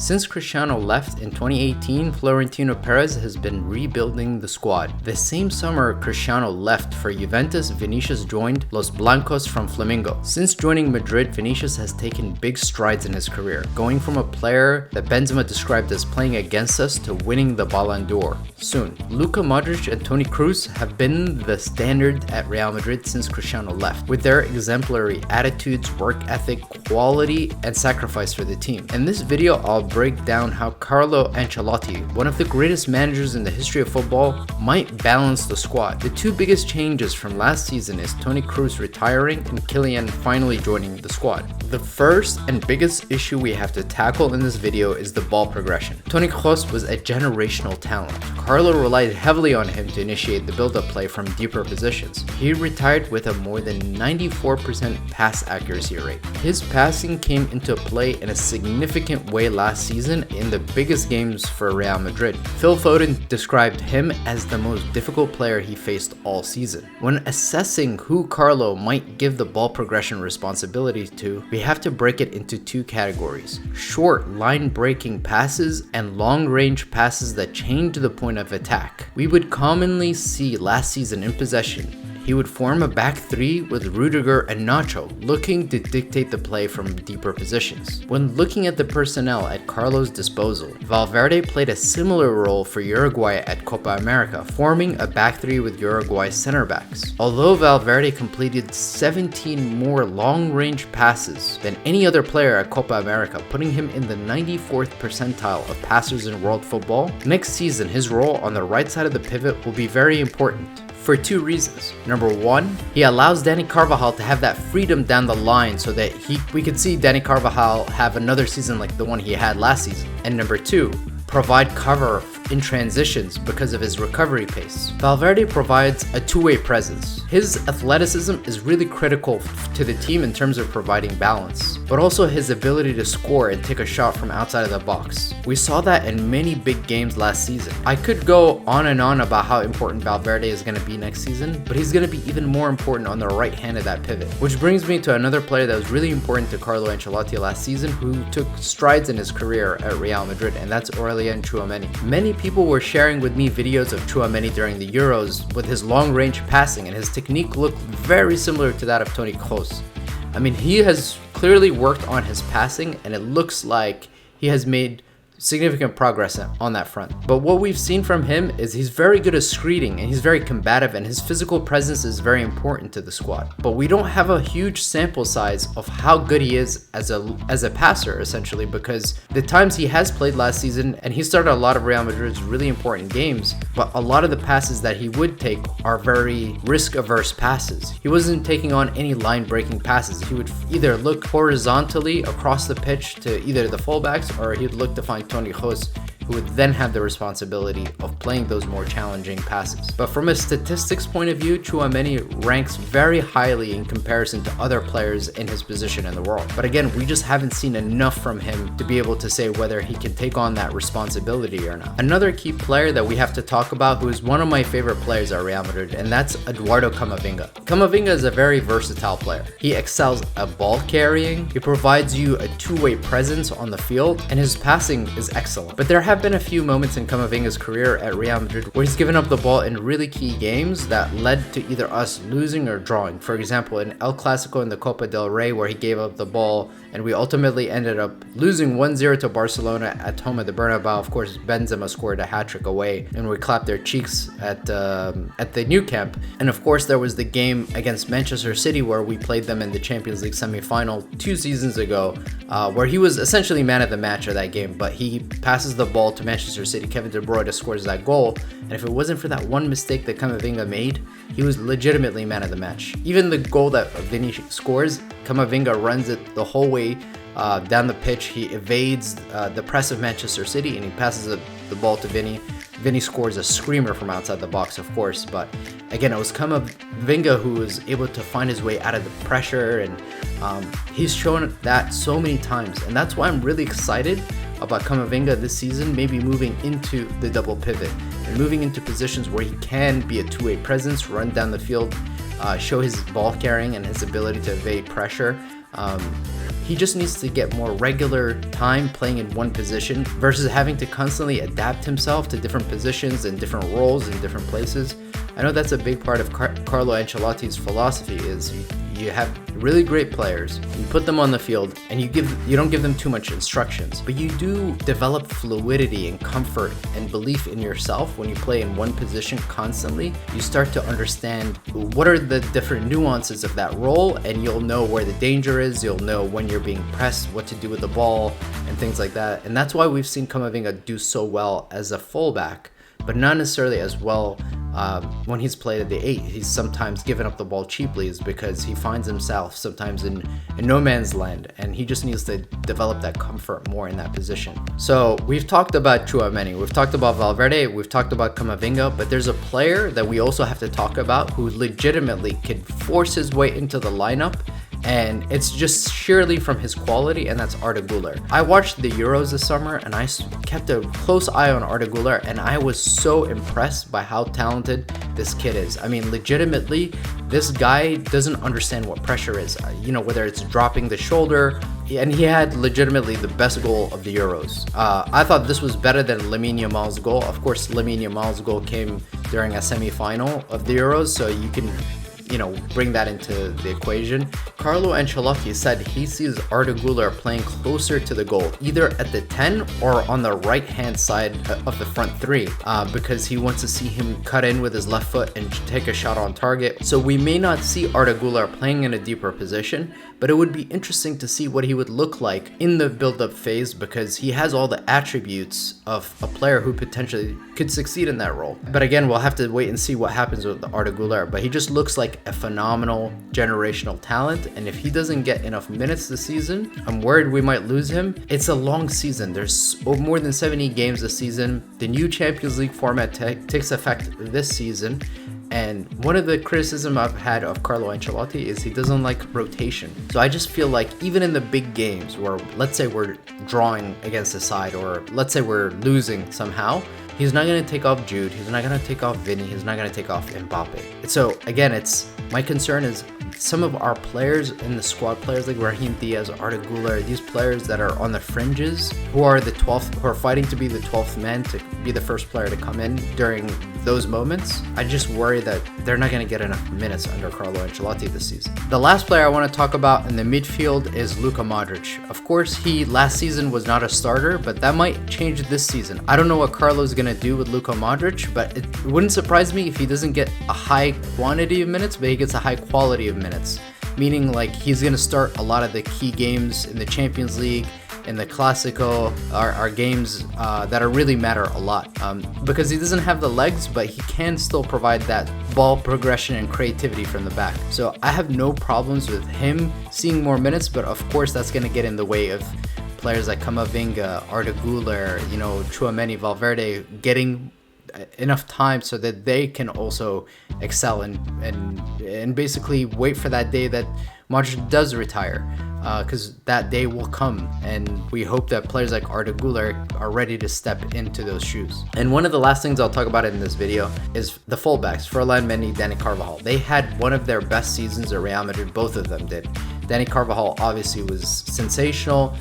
Since Cristiano left in 2018, Florentino Perez has been rebuilding the squad. The same summer Cristiano left for Juventus, Vinicius joined Los Blancos from Flamengo. Since joining Madrid, Vinicius has taken big strides in his career, going from a player that Benzema described as playing against us to winning the Ballon d'Or soon. Luka Modric and Toni Kroos have been the standard at Real Madrid since Cristiano left, with their exemplary attitudes, work ethic, quality, and sacrifice for the team. In this video, I'll break down how Carlo Ancelotti, one of the greatest managers in the history of football, might balance the squad. The two biggest changes from last season is Toni Kroos retiring and Kylian finally joining the squad. The first and biggest issue we have to tackle in this video is the ball progression. Toni Kroos was a generational talent. Carlo relied heavily on him to initiate the build-up play from deeper positions. He retired with a more than 94% pass accuracy rate. His passing came into play in a significant way last season in the biggest games for Real Madrid. Phil Foden described him as the most difficult player he faced all season. When assessing who Carlo might give the ball progression responsibility to, we have to break it into two categories: short line-breaking passes and long-range passes that change the point of attack. We would commonly see last season in possession, he would form a back three with Rudiger and Nacho, looking to dictate the play from deeper positions. When looking at the personnel at Carlo's disposal, Valverde played a similar role for Uruguay at Copa America, forming a back three with Uruguay's center backs. Although Valverde completed 17 more long-range passes than any other player at Copa America, putting him in the 94th percentile of passers in world football, next season his role on the right side of the pivot will be very important, for two reasons. Number one, he allows Dani Carvajal to have that freedom down the line so that we could see Dani Carvajal have another season like the one he had last season. And number two, provide cover in transitions because of his recovery pace. Valverde provides a two-way presence. His athleticism is really critical to the team in terms of providing balance, but also his ability to score and take a shot from outside of the box. We saw that in many big games last season. I could go on and on about how important Valverde is going to be next season, but he's going to be even more important on the right hand of that pivot. Which brings me to another player that was really important to Carlo Ancelotti last season who took strides in his career at Real Madrid, and that's Aurelien Tchouameni. Many people were sharing with me videos of Tchouameni during the Euros with his long-range passing, and his technique looked very similar to that of Toni Kroos. I mean, he has clearly worked on his passing, and it looks like he has made significant progress on that front. But what we've seen from him is he's very good at screeding, and he's very combative, and his physical presence is very important to the squad. But we don't have a huge sample size of how good he is as a passer, essentially, because the times he has played last season, and he started a lot of Real Madrid's really important games, but a lot of the passes that he would take are very risk-averse passes. He wasn't taking on any line-breaking passes. He would either look horizontally across the pitch to either the fullbacks, or he'd look to find Toni Kroos, who would then have the responsibility of playing those more challenging passes. But from a statistics point of view, Tchouameni ranks very highly in comparison to other players in his position in the world. But again, we just haven't seen enough from him to be able to say whether he can take on that responsibility or not. Another key player that we have to talk about, who is one of my favorite players at Real Madrid, and that's Eduardo Camavinga. Camavinga is a very versatile player. He excels at ball carrying, he provides you a two-way presence on the field, and his passing is excellent. But there have been a few moments in Camavinga's career at Real Madrid where he's given up the ball in really key games that led to either us losing or drawing. For example, in El Clasico in the Copa del Rey, where he gave up the ball and we ultimately ended up losing 1-0 to Barcelona at home at the Bernabeu. Of course, Benzema scored a hat-trick away and we clapped their cheeks at the Nou Camp. And of course, there was the game against Manchester City where we played them in the Champions League semi-final 2 seasons ago, where he was essentially man of the match of that game, but he passes the ball to Manchester City. Kevin De Bruyne scores that goal, and if it wasn't for that one mistake that Camavinga made, he was legitimately man of the match. Even the goal that Vini scores, Camavinga runs it the whole way down the pitch. He evades the press of Manchester City and he passes the ball to Vini. Vini scores a screamer from outside the box, of course, but again, it was Camavinga who was able to find his way out of the pressure, and he's shown that so many times, and that's why I'm really excited about Camavinga this season, maybe moving into the double pivot and moving into positions where he can be a two-way presence, run down the field, show his ball carrying and his ability to evade pressure. he just needs to get more regular time playing in one position versus having to constantly adapt himself to different positions and different roles in different places. I know that's a big part of Carlo Ancelotti's philosophy is you have really great players, you put them on the field, and you don't give them too much instructions, but you do develop fluidity and comfort and belief in yourself when you play in one position constantly. You start to understand what are the different nuances of that role, and you'll know where the danger is, you'll know when you're being pressed, what to do with the ball, and things like that. And that's why we've seen Camavinga do so well as a fullback, but not necessarily as well when he's played at the 8. He's sometimes given up the ball cheaply is because he finds himself sometimes in no man's land, and he just needs to develop that comfort more in that position. So we've talked about Tchouameni, we've talked about Valverde, we've talked about Camavinga, but there's a player that we also have to talk about who legitimately could force his way into the lineup, and it's just sheerly from his quality, and that's Arda Guler. I watched the Euros this summer, and I kept a close eye on Arda Guler, and I was so impressed by how talented this kid is. I mean, legitimately, this guy doesn't understand what pressure is, whether it's dropping the shoulder, and he had legitimately the best goal of the Euros. I thought this was better than Lamine Yamal's goal. Of course, Lamine Yamal's goal came during a semi-final of the Euros, so you can bring that into the equation. Carlo Ancelotti said he sees Arda Guler playing closer to the goal, either at the 10 or on the right-hand side of the front three, because he wants to see him cut in with his left foot and take a shot on target. So we may not see Arda Guler playing in a deeper position, but it would be interesting to see what he would look like in the build-up phase, because he has all the attributes of a player who potentially could succeed in that role. But again, we'll have to wait and see what happens with Arda Guler, but he just looks like a phenomenal generational talent, and if he doesn't get enough minutes this season, I'm worried we might lose him. It's a long season. There's more than 70 games this season. The new Champions League format takes effect this season, and one of the criticism I've had of Carlo Ancelotti is he doesn't like rotation. So I just feel like even in the big games where, let's say we're drawing against a side, or let's say we're losing somehow, he's not going to take off Jude, he's not going to take off Vinny, he's not going to take off Mbappe. So again, my concern is some of our players in the squad, players like Brahim Diaz, Arda Guler, these players that are on the fringes, who are fighting to be the 12th man, to be the first player to come in during those moments. I just worry that they're not going to get enough minutes under Carlo Ancelotti this season. The last player I want to talk about in the midfield is Luka Modric. Of course, he last season was not a starter, but that might change this season. I don't know what Carlo's going to do with Luka Modric, but it wouldn't surprise me if he doesn't get a high quantity of minutes, but he gets a high quality of minutes. Meaning, like, he's going to start a lot of the key games in the Champions League, in the Classico, are games that really matter a lot, because he doesn't have the legs, but he can still provide that ball progression and creativity from the back. So I have no problems with him seeing more minutes, but of course that's going to get in the way of players like Camavinga, Arda Guler, Tchouameni, Valverde getting enough time so that they can also excel and basically wait for that day that Modric does retire, because that day will come, and we hope that players like Arda Guler are ready to step into those shoes. And one of the last things I'll talk about in this video is the fullbacks, Ferland Mendy, Dani Carvajal. They had one of their best seasons at Real Madrid, both of them did. Dani Carvajal obviously was sensational.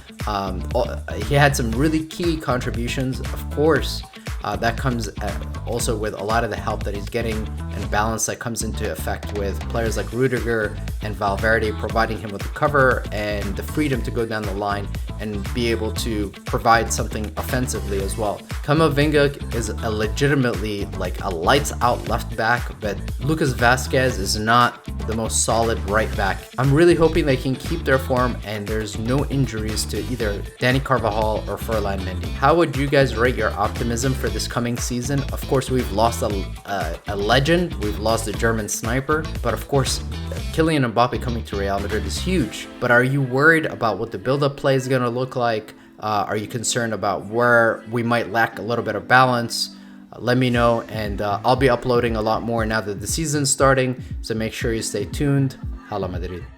He had some really key contributions, of course. That comes also with a lot of the help that he's getting and balance that comes into effect with players like Rudiger and Valverde providing him with the cover and the freedom to go down the line and be able to provide something offensively as well. Camavinga is a legitimately like a lights out left back, but Lucas Vazquez is not the most solid right back. I'm really hoping they can keep their form and there's no injuries to either Dani Carvajal or Ferland Mendy. How would you guys rate your optimism for this coming season? Of course, we've lost a legend, we've lost a German sniper, but of course, Kylian Mbappe coming to Real Madrid is huge. But are you worried about what the build-up play is going to look like? Are you concerned about where we might lack a little bit of balance? Let me know, and I'll be uploading a lot more now that the season's starting, so make sure you stay tuned. Hala Madrid.